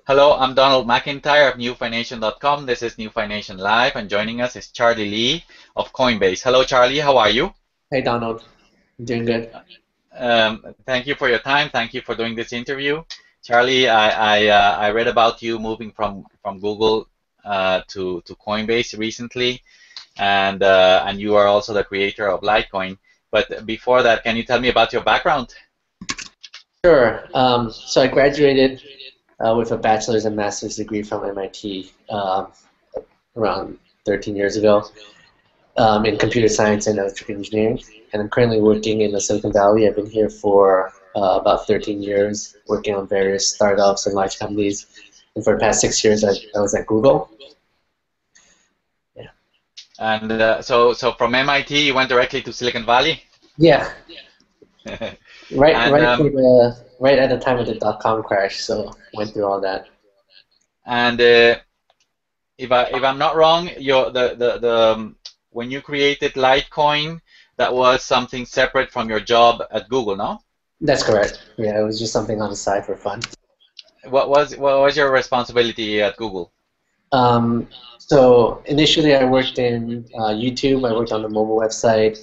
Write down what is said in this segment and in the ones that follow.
Hello, I'm Donald McIntyre of Newfination.com. This is Newfination Live, and joining us is Charlie Lee of Coinbase. Hello, Charlie. How are you? Hey Donald, I'm doing good. Thank you for your time. Thank you for doing this interview. Charlie, I read about you moving from Google to Coinbase recently, and you are also the creator of Litecoin. But before that, can you tell me about your background? Sure. So I graduated with a bachelor's and master's degree from MIT around 13 years ago in computer science and electrical engineering. And I'm currently working in the Silicon Valley. I've been here for about 13 years, working on various startups and large companies. And for the past 6 years, I was at Google. Yeah. And so from MIT, you went directly to Silicon Valley? Yeah. Right, And right at the time of the dot-com crash, so went through all that. And if I'm not wrong, when you created Litecoin, that was something separate from your job at Google, no? That's correct. Yeah, it was just something on the side for fun. What was your responsibility at Google? So initially I worked in YouTube. I worked on the mobile website,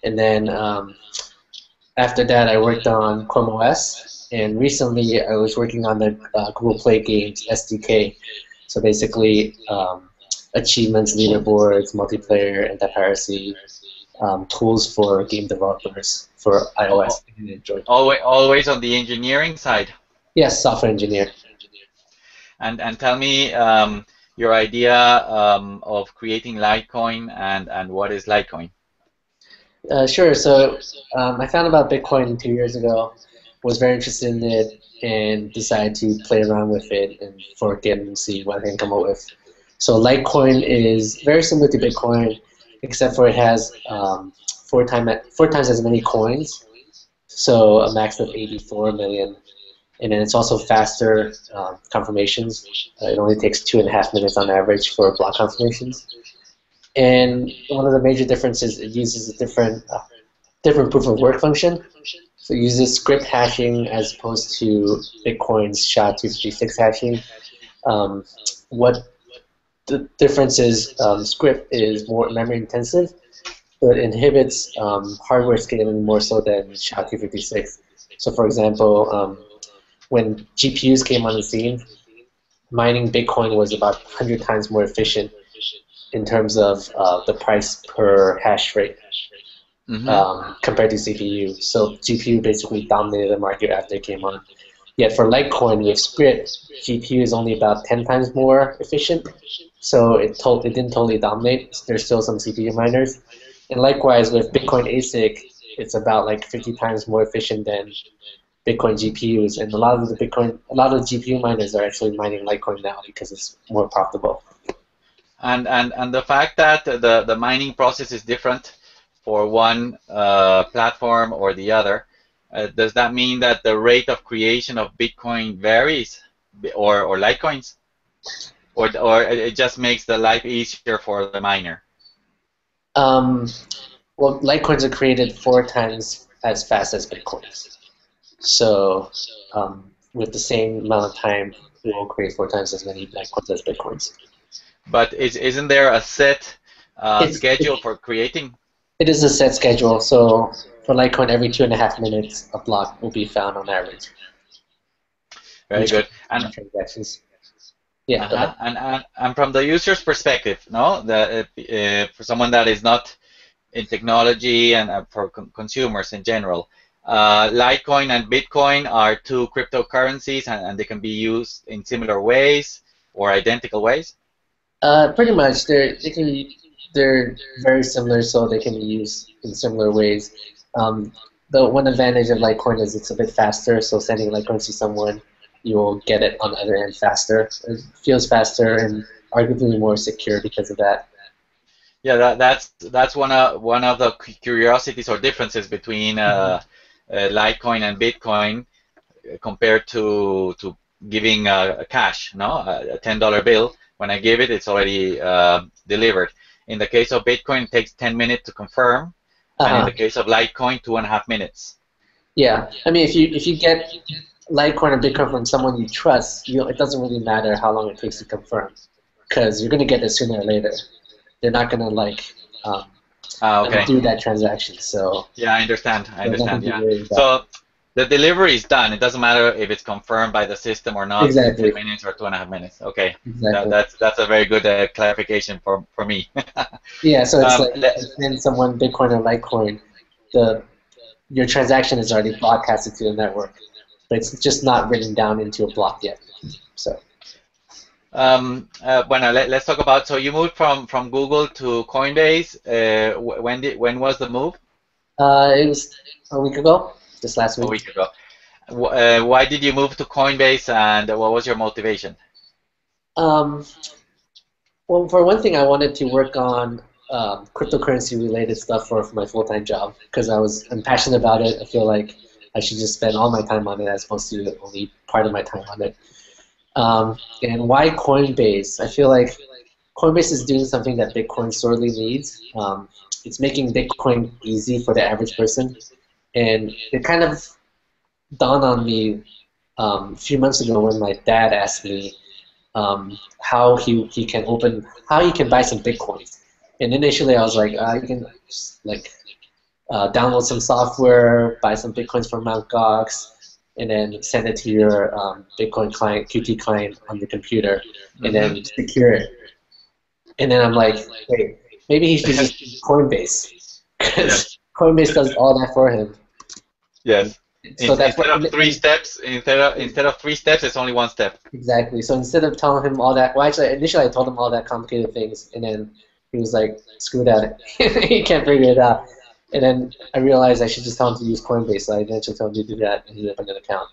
and then after that I worked on Chrome OS, and recently I was working on the Google Play Games SDK. So basically achievements, leaderboards, multiplayer, anti-piracy, tools for game developers for iOS and Android. Always on the engineering side. Yes, software engineer. And tell me your idea of creating Litecoin and what is Litecoin? Sure. So I found about Bitcoin 2 years ago, was very interested in it, and decided to play around with it and fork it and see what I can come up with. So Litecoin is very similar to Bitcoin, except for it has four times as many coins, so a max of 84 million. And then it's also faster confirmations. It only takes 2.5 minutes on average for block confirmations. And one of the major differences, it uses a different proof of work function. So it uses script hashing as opposed to Bitcoin's SHA-256 hashing. What the difference is, script is more memory intensive, but it inhibits hardware scaling more so than SHA-256. So for example, when GPUs came on the scene, mining Bitcoin was about 100 times more efficient in terms of the price per hash rate compared to CPU. So GPU basically dominated the market after it came on. Yet for Litecoin with Sprit, GPU is only about 10 times more efficient, so it didn't totally dominate. There's still some CPU miners. And likewise with Bitcoin ASIC, it's about like 50 times more efficient than Bitcoin GPUs, and a lot of the GPU miners are actually mining Litecoin now because it's more profitable. And the fact that the mining process is different for one platform or the other, does that mean that the rate of creation of Bitcoin varies, or Litecoins, or it just makes the life easier for the miner? Well, Litecoins are created 4 times as fast as Bitcoins. So with the same amount of time, we will create 4 times as many Litecoins as Bitcoins. But isn't there a set schedule for creating? It is a set schedule. So for Litecoin, every 2.5 minutes, a block will be found on average. Very good. And transactions. Yeah. And from the user's perspective, no, for someone that is not in technology and for consumers in general, Litecoin and Bitcoin are 2 cryptocurrencies, and they can be used in similar ways or identical ways. Pretty much, they're very similar, so they can be used in similar ways. The one advantage of Litecoin is it's a bit faster, so sending Litecoin to someone, you will get it on the other end faster. It feels faster and arguably more secure because of that. Yeah, that's one of the curiosities or differences between Litecoin and Bitcoin compared to giving cash, no, a $10 bill. When I give it, it's already delivered. In the case of Bitcoin, it takes 10 minutes to confirm, and in the case of Litecoin, 2.5 minutes. Yeah, I mean, if you get Litecoin or Bitcoin from someone you trust, it doesn't really matter how long it takes to confirm, because you're going to get it sooner or later. They're not going to Okay. undo that transaction. So Yeah, I understand. I there's nothing understand. to Yeah. worry about. So the delivery is done. It doesn't matter if it's confirmed by the system or not in 10 Exactly. minutes or 2.5 minutes. Okay. Exactly. That's a very good clarification for me. Yeah. So it's like if Let, you send someone Bitcoin or Litecoin, the your transaction is already broadcasted to the network, but it's just not written down into a block yet. So bueno, let's talk about. So you moved from Google to Coinbase. When was the move? it was a week ago, just last A week. week ago. Why did you move to Coinbase, and what was your motivation? Um, well, for one thing, I wanted to work on cryptocurrency related stuff for my full time job because I'm passionate about it. I feel like I should just spend all my time on it as opposed to only part of my time on it. And why Coinbase? I feel like Coinbase is doing something that Bitcoin sorely needs. It's making Bitcoin easy for the average person, and it kind of dawned on me a few months ago when my dad asked me how how he can buy some bitcoins. And initially I was like, you can just download some software, buy some bitcoins from Mt. Gox, and then send it to your Bitcoin client, Qt client on your computer, and Hmm. then secure it. And then I'm like, wait, maybe he should just use Coinbase because Yes. Coinbase does all that for him. Yes. So that's Instead what. of three steps, instead of 3 steps, it's only one step. Exactly. So instead of telling him all that, well, actually, initially I told him all that complicated things, and then he was like, "Screw that," he can't figure it out. And then I realized I should just tell him to use Coinbase. So I eventually told him to do that, and he opened an account.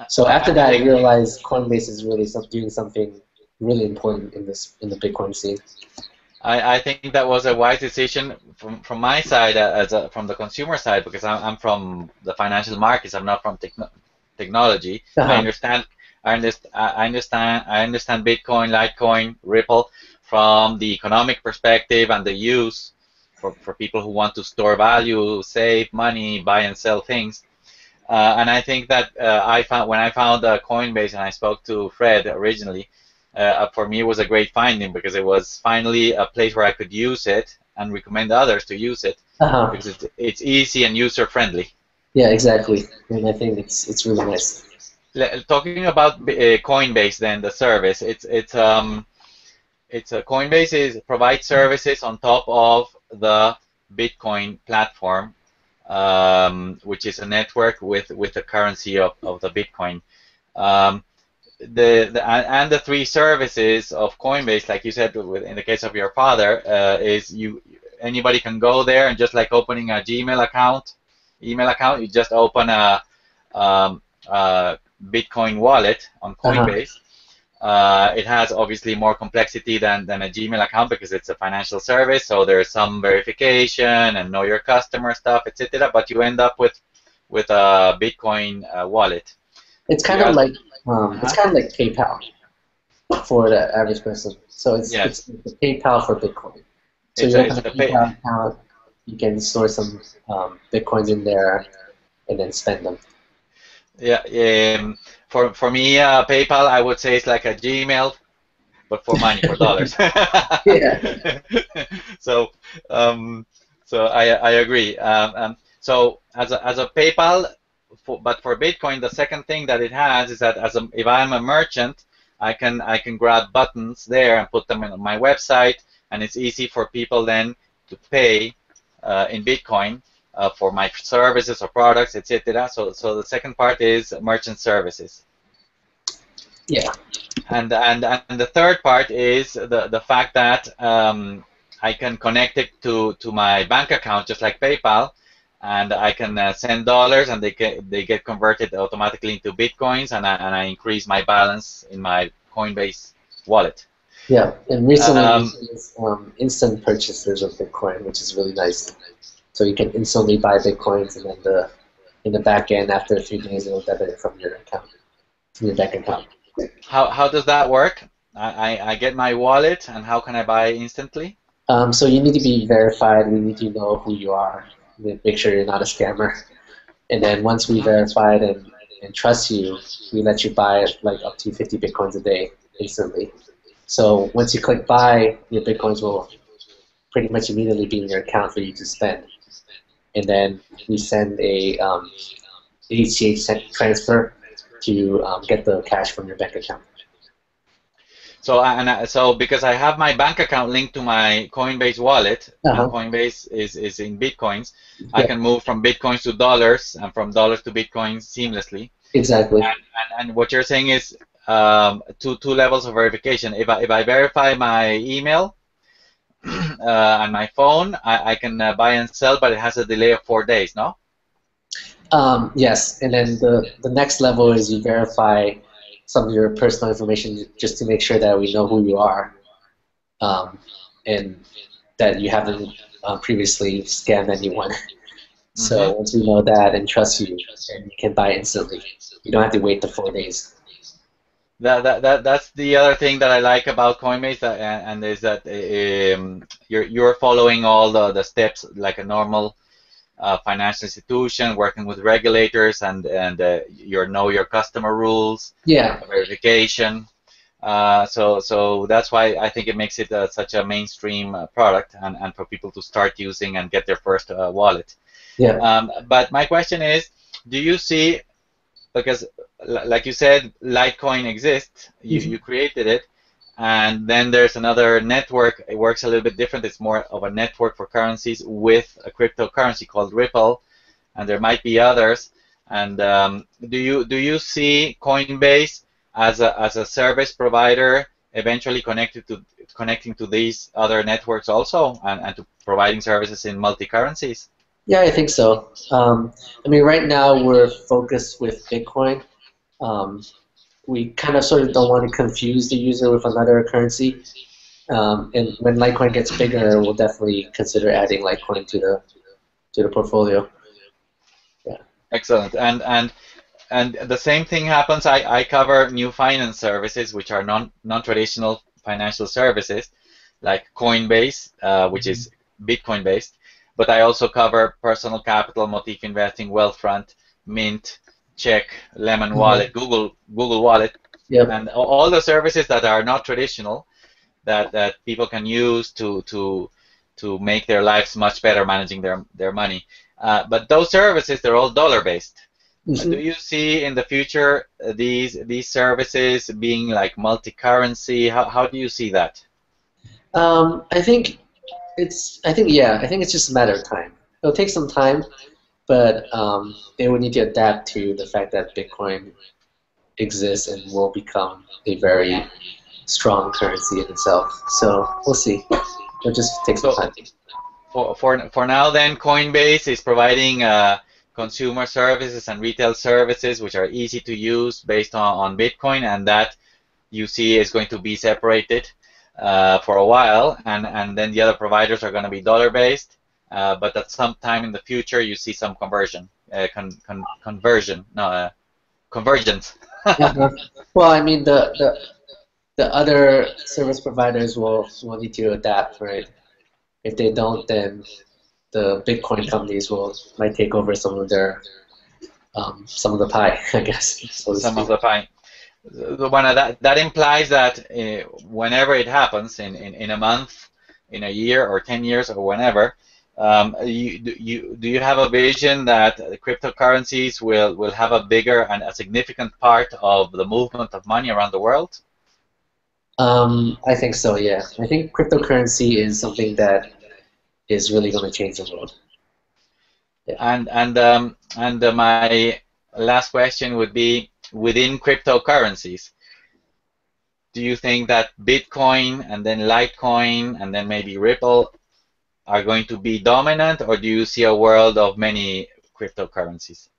So after I that, I think realized Coinbase is really doing something really important in the Bitcoin scene. I think that was a wise decision from my side from the consumer side because I'm from the financial markets. I'm not from technology. I Uh-huh. understand. I understand Bitcoin, Litecoin, Ripple from the economic perspective and the use for people who want to store value, save money, buy and sell things. And I think that I found when I found Coinbase and I spoke to Fred originally, for me it was a great finding because it was finally a place where I could use it and recommend others to use it Uh-huh. because it's easy and user friendly. Yeah, exactly. And I think it's really nice. Talking about Coinbase, then the service, it's Coinbase provides services on top of the Bitcoin platform, which is a network with the currency of the Bitcoin. Um, and the three services of Coinbase, like you said, in the case of your father, is anybody can go there and just like opening a Gmail account, email account, you just open um, a Bitcoin wallet on Uh-huh. Coinbase. It has obviously more complexity than a Gmail account because it's a financial service, so there's some verification and know your customer stuff, etc. But you end up with a Bitcoin wallet. It's kind You of also, like uh-huh. PayPal for the average person. So it's Yes, the PayPal for Bitcoin. So you open it's a the pay. PayPal account, you can store some Bitcoins in there, and then spend them. Yeah, for me, PayPal, I would say it's like a Gmail, but for money, for dollars. Yeah. So, um, so I agree. So as a PayPal, but for Bitcoin, the second thing that it has is that if I'm a merchant, I can grab buttons there and put them in my website, and it's easy for people then to pay in Bitcoin for my services or products, etc. So the second part is merchant services. Yeah. And the third part is the fact that I can connect it to my bank account just like PayPal, and I can send dollars, and they get converted automatically into bitcoins, and I increase my balance in my Coinbase wallet. Yeah. And recently we Um, used instant purchases of Bitcoin, which is really nice. So you can instantly buy Bitcoins, and then in the back end, after a few days, it'll debit it from your account, from your bank account. how does that work? I get my wallet, and how can I buy instantly? So you need to be verified. We need to know who you are. We make sure you're not a scammer. And then once we Mhm. verified and and trust you, we let you buy like up to 50 bitcoins a day instantly. So once you click buy, your bitcoins will pretty much immediately be in your account for you to spend. And then we send a ACH transfer to get the cash from your bank account. So because I have my bank account linked to my Coinbase wallet, and Uh-huh. Coinbase is in Bitcoins, I Yeah, can move from Bitcoins to dollars and from dollars to Bitcoins seamlessly. exactly. And what you're saying is two levels of verification. If I verify my email and my phone, I can buy and sell, but it has a delay of 4 days, no? Yes, and then the next level is you verify some of your personal information just to make sure that we know who you are, um, and that you haven't previously scammed anyone. So Hmm. once we know that and trust you, then you can buy instantly. You don't have to wait the 4 days. That's the other thing that I like about Coinbase, and is that you're following all the steps like a normal financial institution, working with regulators, and your know your customer rules, Yeah. verification. So that's why I think it makes it such a mainstream product, and for people to start using and get their first wallet. Yeah. But my question is, do you see, because like you said, Litecoin exists, you Mhm. created it, and then there's another network. It works a little bit different. It's more of a network for currencies with a cryptocurrency called Ripple, and there might be others. And do you see Coinbase as a service provider eventually connecting to these other networks also, and to providing services in multi currencies? Yeah, I think so. I mean, right now we're focused with Bitcoin. Um, we kind of sort of don't want to confuse the user with another currency. And when Litecoin gets bigger, we'll definitely consider adding Litecoin to the portfolio. Yeah. Excellent. And the same thing happens. I cover new finance services, which are non-traditional financial services, like Coinbase, which Mhm. is Bitcoin based. But I also cover personal capital, motif investing, Wealthfront, Mint, Check, Lemon Mhm. Wallet, Google Wallet, Yep. and all the services that are not traditional that people can use to make their lives much better managing their money. But those services, they're all dollar based. Do Mhm. you see in the future these services being like multi-currency? How do you see that? I think I think it's just a matter of time. It'll take some time, but they will need to adapt to the fact that Bitcoin exists and will become a very strong currency in itself. So we'll see. It'll just take some So time. for now, then Coinbase is providing consumer services and retail services which are easy to use based on Bitcoin, and that you see is going to be separated for a while, and then the other providers are going to be dollar based. But at some time in the future, you see some conversion, no, convergence. Uh-huh. Well, I mean, the other service providers will need to adapt, right? If they don't, then the Bitcoin companies will might take over some of the pie, I guess, so to Some of speak. the fine. The one that implies that whenever it happens in a month, in a year, or 10 years, or whenever, do you have a vision that cryptocurrencies will have a bigger and a significant part of the movement of money around the world? I think so, yeah. I think cryptocurrency is something that is really going to change the world. Yeah. And my last question would be, within cryptocurrencies, do you think that Bitcoin and then Litecoin and then maybe Ripple are going to be dominant, or do you see a world of many cryptocurrencies?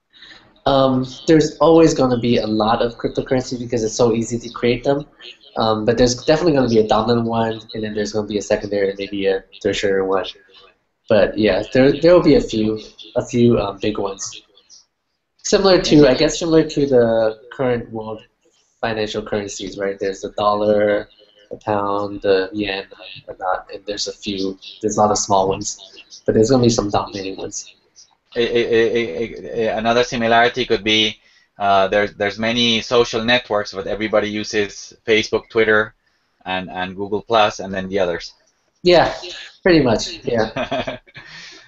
There's always going to be a lot of cryptocurrency because it's so easy to create them. But there's definitely going to be a dominant one, and then there's going to be a secondary, and maybe a tertiary one. But yeah, there will be a few big ones. I guess, similar to the current world financial currencies, right? There's the dollar, the pound, the yen, whatnot, and there's a lot of small ones, but there's going to be some dominating ones. Another similarity could be There's many social networks, but everybody uses Facebook, Twitter, and Google Plus, and then the others. Yeah, pretty much. Yeah.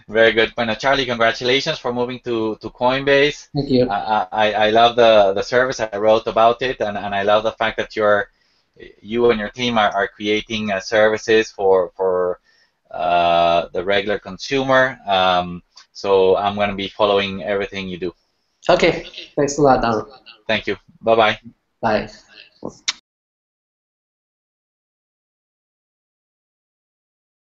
Very good. Bueno, Charlie, congratulations for moving to Coinbase. Thank you. I love the service. I wrote about it, and I love the fact that you and your team are creating services for the regular consumer. So I'm going to be following everything you do. Okay. Thanks a lot, Donald. Thank you. Bye-bye. Bye.